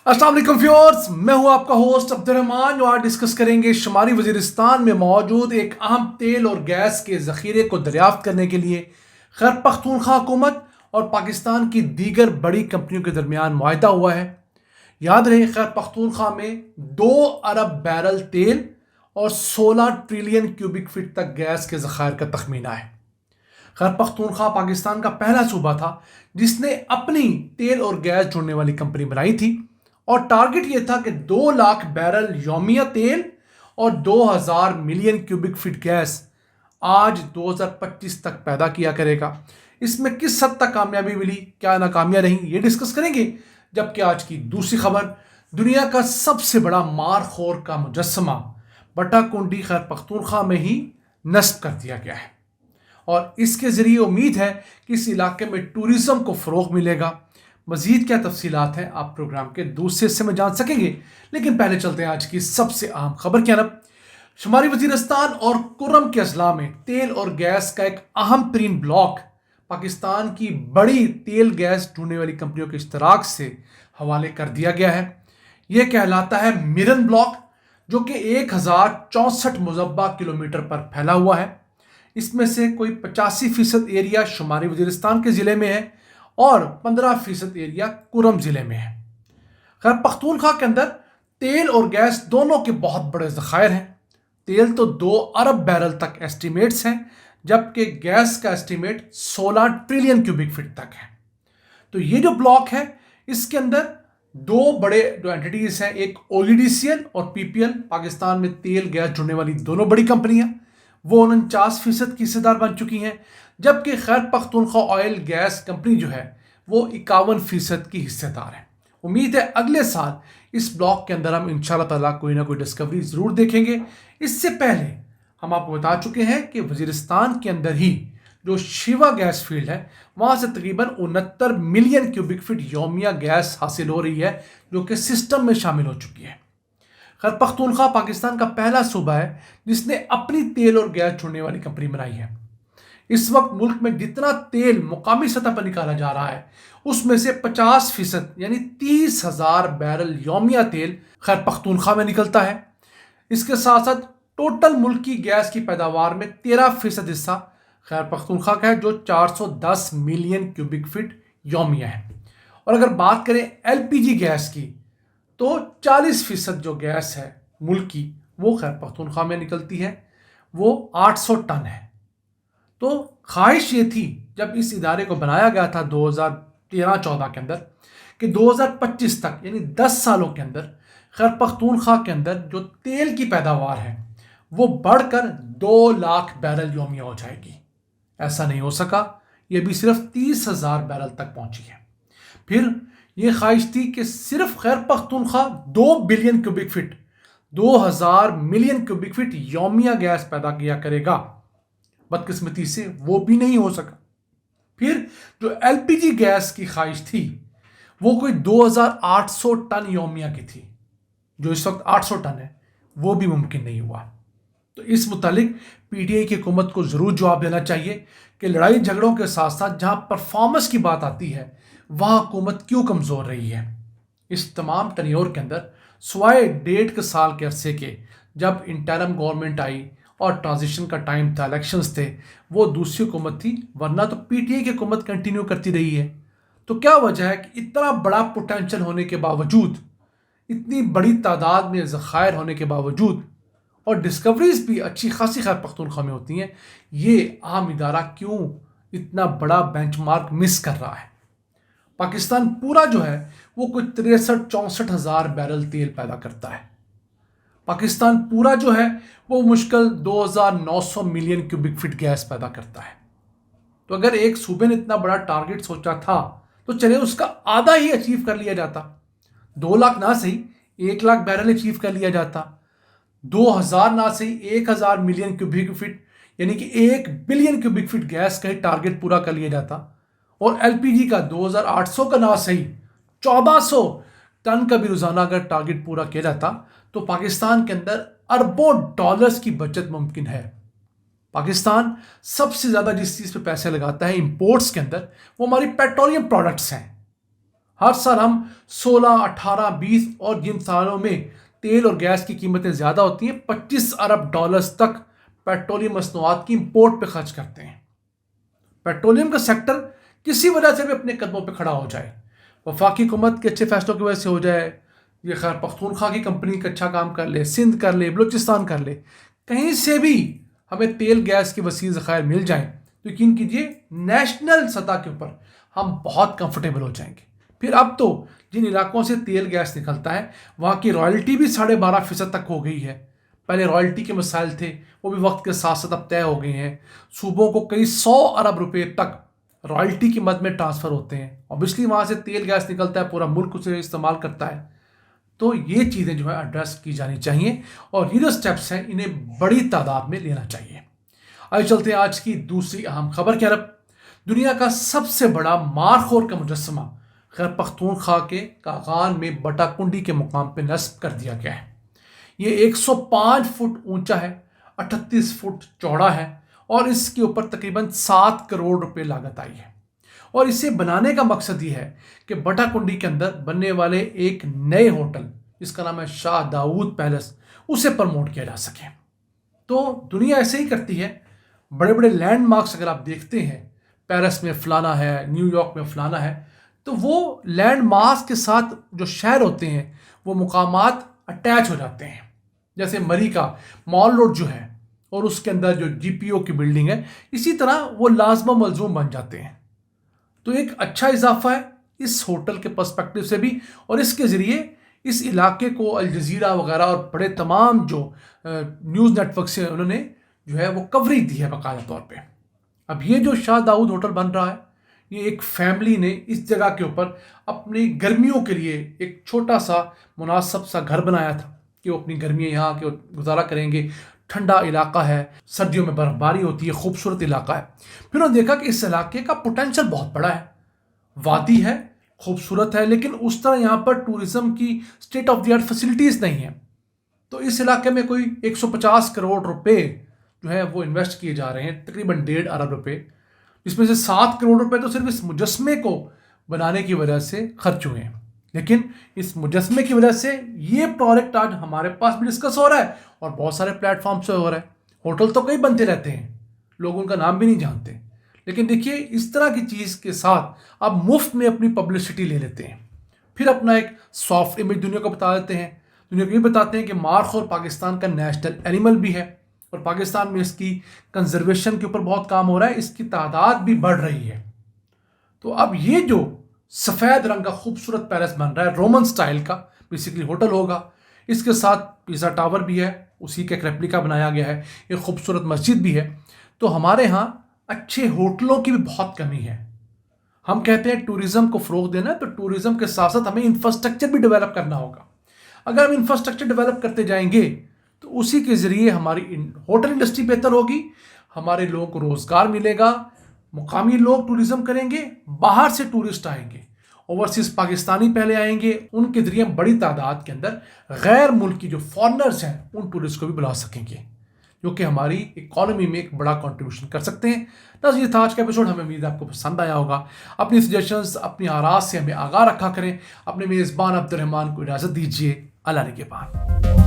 अस्सलाम वालेकुम व्यूअर्स, मैं हूं आपका होस्ट अब्दुर्रहमान जो आज डिस्कस करेंगे शुमारी वजीरिस्तान में मौजूद एक अहम तेल और गैस के ज़ख़ीरे को दरियाफ्त करने के लिए खैबर पख्तूनख्वा हुकूमत और पाकिस्तान की दीगर बड़ी कंपनियों के दरमियान मुआहदा हुआ है। याद रहे, खैबर पख्तूनख्वा में 2 अरब बैरल तेल और 16 ट्रिलियन क्यूबिक फीट तक गैस के ज़खायर का तखमीना है। खैबर पख्तूनख्वा पाकिस्तान का पहला सूबा था जिसने अपनी तेल और गैस जोड़ने वाली कंपनी बनाई थी और टारगेट ये था कि 2 लाख बैरल यौमिया तेल और 2000 मिलियन क्यूबिक फीट गैस आज 2025 तक पैदा किया करेगा। इसमें किस हद तक कामयाबी मिली, क्या नाकामियां रहीं, ये डिस्कस करेंगे। जबकि आज की दूसरी खबर, दुनिया का सबसे बड़ा मारखोर का मुजस्समा बटाकुंडी खैबर पख्तूनख्वा में ही नस्ब कर दिया गया है और इसके ज़रिए उम्मीद है कि इस इलाके में टूरिज़म को फ़रोग़ मिलेगा। मज़ीद क्या तफसीलात हैं आप प्रोग्राम के दूसरे हिस्से में जान सकेंगे, लेकिन पहले चलते हैं आज की सबसे अहम खबर की तरफ। शुमारी वज़ीरिस्तान और कुर्रम के अजला में तेल और गैस का एक अहम तरीन ब्लॉक पाकिस्तान की बड़ी तेल गैस ढूंढने वाली कंपनियों के इश्तराक से हवाले कर दिया गया है। यह कहलाता है मिरन ब्लॉक, जो कि 1064 मुरबा किलोमीटर पर फैला हुआ है। इसमें से कोई 85% एरिया शुमारी वज़ीरिस्तान के ज़िले में है और 15% एरिया कुर्रम ज़िले में है। खैबर पख्तूनख्वा के अंदर तेल और गैस दोनों के बहुत बड़े ज़खायर हैं। तेल तो 2 अरब बैरल तक एस्टिमेट्स हैं, जबकि गैस का एस्टिमेट 16 ट्रिलियन क्यूबिक फीट तक है। तो ये जो ब्लॉक है, इसके अंदर 2 बड़े जो एंटिटीज़ हैं, एक OGDCL और PPL, पाकिस्तान में तेल गैस जुड़ने वाली दोनों बड़ी कंपनियां, वो 49% की हिस्सेदार बन चुकी हैं। जबकि Khyber Pakhtunkhwa oil gas company जो है वो 51% की हिस्सेदार है। उम्मीद है अगले साल इस ब्लॉक के अंदर हम इंशाल्लाह ताला कोई ना कोई डिस्कवरी ज़रूर देखेंगे। इससे पहले हम आपको बता चुके हैं कि वज़ीरिस्तान के अंदर ही जो शिवा गैस फील्ड है, वहाँ से तकरीबन 69 मिलियन क्यूबिक फीट यौमिया गैस हासिल हो रही है, जो कि सिस्टम में शामिल हो चुकी है। खैबर पख्तूनख्वा पाकिस्तान का पहला सूबा है जिसने अपनी तेल और गैस छोड़ने वाली कंपनी बनाई है। इस वक्त मुल्क में जितना तेल मुकामी सतह पर निकाला जा रहा है, उसमें से 50% यानी 30,000 बैरल यौमिया तेल खैबर पख्तूनख्वा में निकलता है। इसके साथ साथ टोटल मुल्क की गैस की पैदावार में 13% हिस्सा खैबर पख्तूनख्वा का है, जो 410 मिलियन क्यूबिक फीट यौमिया है। और अगर बात करें LPG गैस की, तो 40% जो गैस है मुल्क की, वो खैबर पख्तूनख्वा में निकलती है, वो 800 टन है। तो ख्वाहिश ये थी जब इस इदारे को बनाया गया था 2013-14 के अंदर कि 2025 तक यानी 10 सालों के अंदर खैबर पख्तूनख्वा के अंदर जो तेल की पैदावार है वो बढ़कर 2 लाख बैरल यौमिया हो जाएगी। ऐसा नहीं हो सका, ये भी सिर्फ 30,000 बैरल तक पहुंची है। फिर ये ख्वाहिश थी कि सिर्फ Khyber Pakhtunkhwa 2 billion cubic feet 2000 million cubic feet यौमिया गैस पैदा किया करेगा। बदकिस्मती से वो भी नहीं हो सका। फिर जो LPG गैस की ख्वाहिश थी वो कोई 2800 टन यौमिया की थी, जो इस वक्त 800 टन है, वो भी मुमकिन नहीं हुआ। तो इस मुतालिक PTI की हुकूमत को ज़रूर जवाब देना चाहिए कि लड़ाई झगड़ों के साथ साथ जहाँ परफॉर्मेंस की बात आती है वहाँ हुकूमत क्यों कमज़ोर रही है। इस तमाम टनियोर के अंदर सिवाय 1.5 साल के अरसे के, जब इंटरम गवर्नमेंट आई और ट्रांजिशन का टाइम था, इलेक्शंस थे, वो दूसरी हुकूमत थी, वरना तो PTI की हुकूमत कंटिन्यू करती रही है। तो क्या वजह है कि इतना बड़ा पोटेंशियल होने के बावजूद, इतनी बड़ी तादाद में ज़खायर होने के बावजूद और डिस्कवरीज भी अच्छी खासी खैबर पख्तूनख्वा में होती हैं, ये आम इदारा क्यों इतना बड़ा बेंचमार्क मिस कर रहा है। पाकिस्तान पूरा जो है वो कोई 63-64 हज़ार बैरल तेल पैदा करता है। पाकिस्तान पूरा जो है वो मुश्किल 2900 मिलियन क्यूबिक फीट गैस पैदा करता है। तो अगर एक सूबे ने इतना बड़ा टारगेट सोचा था तो चले उसका आधा ही अचीव कर लिया जाता। 2 लाख ना सही 1 लाख बैरल अचीव कर लिया जाता, 2000 ना सही 1000 मिलियन क्यूबिक फीट यानी कि 1 बिलियन क्यूबिक फीट गैस का ही टारगेट पूरा कर लिया जाता। और LPG का 2800 का ना सही 1400 टन का भी रोजाना अगर टारगेट पूरा किया जाता तो पाकिस्तान के अंदर अरबों डॉलर्स की बचत मुमकिन है। पाकिस्तान सबसे ज़्यादा जिस चीज़ पे पैसे लगाता है इंपोर्ट्स के अंदर, वो हमारी पेट्रोलियम प्रोडक्ट्स हैं। ہر سال ہم 16, 18, 20 اور جن سالوں میں تیل اور گیس کی قیمتیں زیادہ ہوتی ہیں $25 ارب تک پیٹرولیم مصنوعات کی امپورٹ پہ خرچ کرتے ہیں۔ پیٹرولیم کا سیکٹر کسی وجہ سے بھی اپنے قدموں پہ کھڑا ہو جائے، وفاقی حکومت کے اچھے فیصلوں کی وجہ سے ہو جائے، یہ خیر پختونخوا کی کمپنی کا اچھا کام کر لے، سندھ کر لے، بلوچستان کر لے، کہیں سے بھی ہمیں تیل گیس کے وسیع ذخائر مل جائیں تو یقین کیجیے نیشنل سطح کے اوپر ہم بہت کمفرٹیبل ہو جائیں گے۔ پھر اب تو جن علاقوں سے تیل گیس نکلتا ہے وہاں کی رائلٹی بھی 12.5% تک ہو گئی ہے۔ پہلے رائلٹی کے مسائل تھے، وہ بھی وقت کے ساتھ ساتھ اب طے ہو گئے ہیں۔ صوبوں کو کئی 100 ارب روپے تک رائلٹی کی مد میں ٹرانسفر ہوتے ہیں، اوبیسلی وہاں سے تیل گیس نکلتا ہے، پورا ملک اسے استعمال کرتا ہے۔ تو یہ چیزیں جو ہے ایڈریس کی جانی چاہیے اور یہ جو سٹیپس ہیں انہیں بڑی تعداد میں لینا چاہیے۔ آئیے چلتے ہیں آج کی دوسری اہم خبر کی طرف۔ دنیا کا سب سے بڑا مارخور کا مجسمہ خیبر پختونخوا کے کاغان میں بٹا کنڈی کے مقام پہ نصب کر دیا گیا ہے۔ یہ 105 فٹ اونچا ہے، 38 فٹ چوڑا ہے اور اس کے اوپر تقریباً 7 کروڑ روپے لاگت آئی ہے۔ اور اسے بنانے کا مقصد یہ ہے کہ بٹا کنڈی کے اندر بننے والے ایک نئے ہوٹل جس کا نام ہے شاہ داؤد پیلس اسے پروموٹ کیا جا سکے۔ تو دنیا ایسے ہی کرتی ہے، بڑے بڑے لینڈ مارکس اگر آپ دیکھتے ہیں، پیرس میں فلانا ہے، نیو یارک میں فلانا ہے، تو وہ لینڈ مارکس کے ساتھ جو شہر ہوتے ہیں وہ مقامات اٹیچ ہو جاتے ہیں۔ جیسے مری کا مال روڈ جو ہے اور اس کے اندر جو جی پی او کی بلڈنگ ہے، اسی طرح وہ لازم و ملزوم بن جاتے ہیں۔ تو ایک اچھا اضافہ ہے اس ہوٹل کے پرسپیکٹو سے بھی، اور اس کے ذریعے اس علاقے کو الجزیرہ وغیرہ اور بڑے تمام جو نیوز نیٹ ورکس ہیں انہوں نے جو ہے وہ کوریج دی ہے باقاعدہ طور پہ۔ اب یہ جو شاہ داؤد ہوٹل بن رہا ہے، یہ ایک فیملی نے اس جگہ کے اوپر اپنی گرمیوں کے لیے ایک چھوٹا سا مناسب سا گھر بنایا تھا کہ وہ اپنی گرمیاں یہاں کے گزارا کریں گے۔ ٹھنڈا علاقہ ہے، سردیوں میں برف باری ہوتی ہے، خوبصورت علاقہ ہے۔ پھر انہوں نے دیکھا کہ اس علاقے کا پوٹینشل بہت بڑا ہے، وادی ہے، خوبصورت ہے، لیکن اس طرح یہاں پر ٹورزم کی state of the art facilities نہیں ہیں۔ تو اس علاقے میں کوئی 150 کروڑ روپے جو ہے وہ انویسٹ کیے جا رہے ہیں، تقریباً 1.5 ارب روپے، جس میں سے 7 کروڑ روپے تو صرف اس مجسمے کو بنانے کی وجہ سے خرچ ہوئے ہیں۔ لیکن اس مجسمے کی وجہ سے یہ پروڈکٹ آج ہمارے پاس بھی ڈسکس ہو رہا ہے اور بہت سارے پلیٹ فارم سے ہو رہا ہے۔ ہوٹل تو کئی بنتے رہتے ہیں، لوگ ان کا نام بھی نہیں جانتے، لیکن دیکھیے اس طرح کی چیز کے ساتھ آپ مفت میں اپنی پبلسٹی لے لیتے ہیں، پھر اپنا ایک سافٹ امیج دنیا کو بتا دیتے ہیں، دنیا کو یہ بتاتے ہیں کہ مارخور پاکستان کا نیشنل اینیمل بھی ہے اور پاکستان میں اس کی کنزرویشن کے اوپر بہت کام ہو رہا ہے، اس کی تعداد بھی بڑھ رہی ہے۔ تو اب یہ جو سفید رنگ کا خوبصورت پیلس بن رہا ہے، رومن سٹائل کا بیسیکلی ہوٹل ہوگا، اس کے ساتھ پیزا ٹاور بھی ہے، اسی کا ایک ریپلیکا بنایا گیا ہے، ایک خوبصورت مسجد بھی ہے۔ تو ہمارے ہاں اچھے ہوٹلوں کی بھی بہت کمی ہے۔ ہم کہتے ہیں ٹورزم کو فروغ دینا، تو ٹورزم کے ساتھ ساتھ ہمیں انفراسٹرکچر بھی ڈیولپ کرنا ہوگا۔ اگر ہم انفراسٹرکچر ڈیولپ کرتے جائیں گے تو اسی کے ذریعے ہماری ہوٹل انڈسٹری بہتر ہوگی، ہمارے لوگوں کو روزگار ملے گا، مقامی لوگ ٹورزم کریں گے، باہر سے ٹورسٹ آئیں گے، اوورسیز پاکستانی پہلے آئیں گے، ان کے ذریعے بڑی تعداد کے اندر غیر ملکی جو فارنرز ہیں ان ٹورسٹ کو بھی بلا سکیں گے، جو کہ ہماری اکانومی میں ایک بڑا کنٹریبیوشن کر سکتے ہیں۔ یہ تھا آج کا ایپیسوڈ، ہمیں امید ہے آپ کو پسند آیا ہوگا۔ اپنی سجیشنز، اپنی آراء سے ہمیں آگاہ رکھا کریں۔ اپنے میزبان عبد الرحمان کو اجازت دیجیے، اللہ نگہبان۔